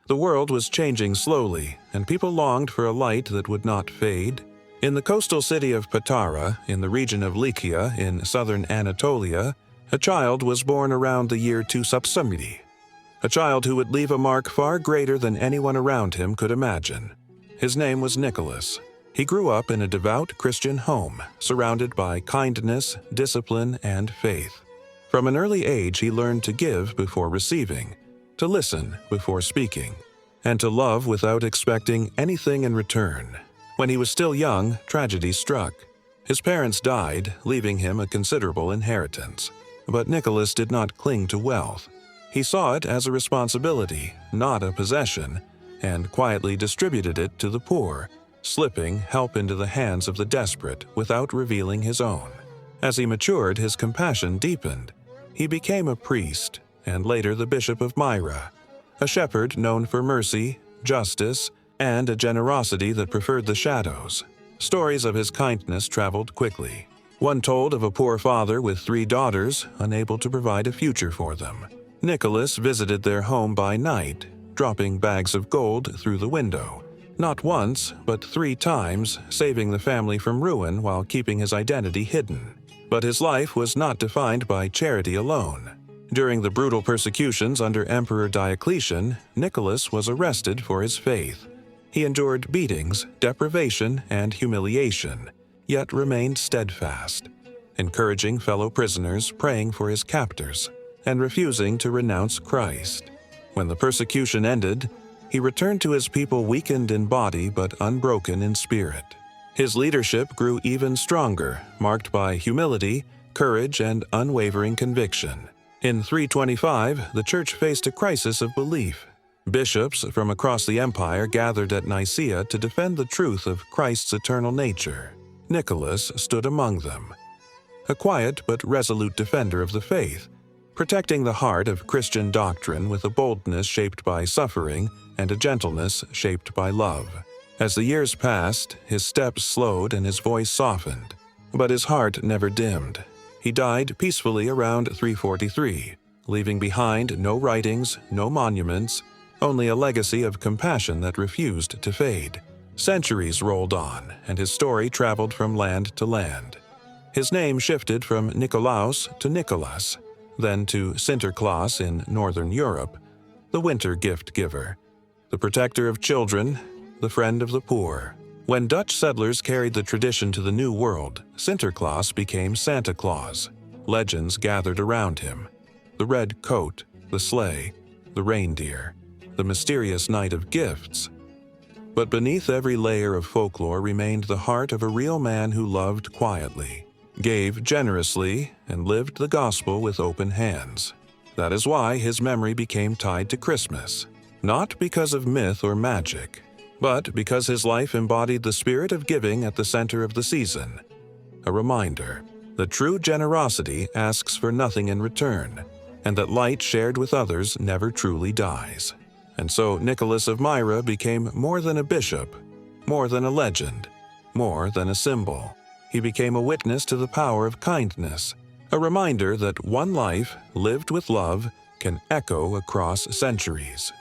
The world was changing slowly, and people longed for a light that would not fade. In the coastal city of Patara, in the region of Nicaea in southern Anatolia, a child was born around the year 270. A child who would leave a mark far greater than anyone around him could imagine. His name was Nicholas. He grew up in a devout Christian home, surrounded by kindness, discipline, and faith. From an early age, he learned to give before receiving, to listen before speaking, and to love without expecting anything in return. When he was still young, tragedy struck. His parents died, leaving him a considerable inheritance. But Nicholas did not cling to wealth. He saw it as a responsibility, not a possession, and quietly distributed it to the poor, slipping help into the hands of the desperate without revealing his own. As he matured, his compassion deepened. He became a priest, and later the Bishop of Myra, a shepherd known for mercy, justice, and a generosity that preferred the shadows. Stories of his kindness traveled quickly. One told of a poor father with 3 daughters, unable to provide a future for them. Nicholas visited their home by night, dropping bags of gold through the window. Not once, but 3 times, saving the family from ruin while keeping his identity hidden. But his life was not defined by charity alone. During the brutal persecutions under Emperor Diocletian, Nicholas was arrested for his faith. He endured beatings, deprivation, and humiliation, yet remained steadfast, encouraging fellow prisoners, praying for his captors, and refusing to renounce Christ. When the persecution ended, he returned to his people weakened in body but unbroken in spirit. His leadership grew even stronger, marked by humility, courage, and unwavering conviction. In 325, the Church faced a crisis of belief. Bishops from across the empire gathered at Nicaea to defend the truth of Christ's eternal nature. Nicholas stood among them, a quiet but resolute defender of the faith, protecting the heart of Christian doctrine with a boldness shaped by suffering and a gentleness shaped by love. As the years passed, his steps slowed and his voice softened, but his heart never dimmed. He died peacefully around 343, leaving behind no writings, no monuments, only a legacy of compassion that refused to fade. Centuries rolled on, and his story traveled from land to land. His name shifted from Nikolaus to Nicholas, then to Santa Claus in Northern Europe, the winter gift giver, the protector of children, the friend of the poor. When Dutch settlers carried the tradition to the New World, Santa Claus became Santa Claus. Legends gathered around him: the red coat, the sleigh, the reindeer, the mysterious night of gifts. But beneath every layer of folklore remained the heart of a real man who loved quietly, gave generously, and lived the gospel with open hands. That is why his memory became tied to Christmas, not because of myth or magic, but because his life embodied the spirit of giving at the center of the season. A reminder that true generosity asks for nothing in return, and that light shared with others never truly dies. And so Nicholas of Myra became more than a bishop, more than a legend, more than a symbol. He became a witness to the power of kindness, a reminder that one life, lived with love, can echo across centuries.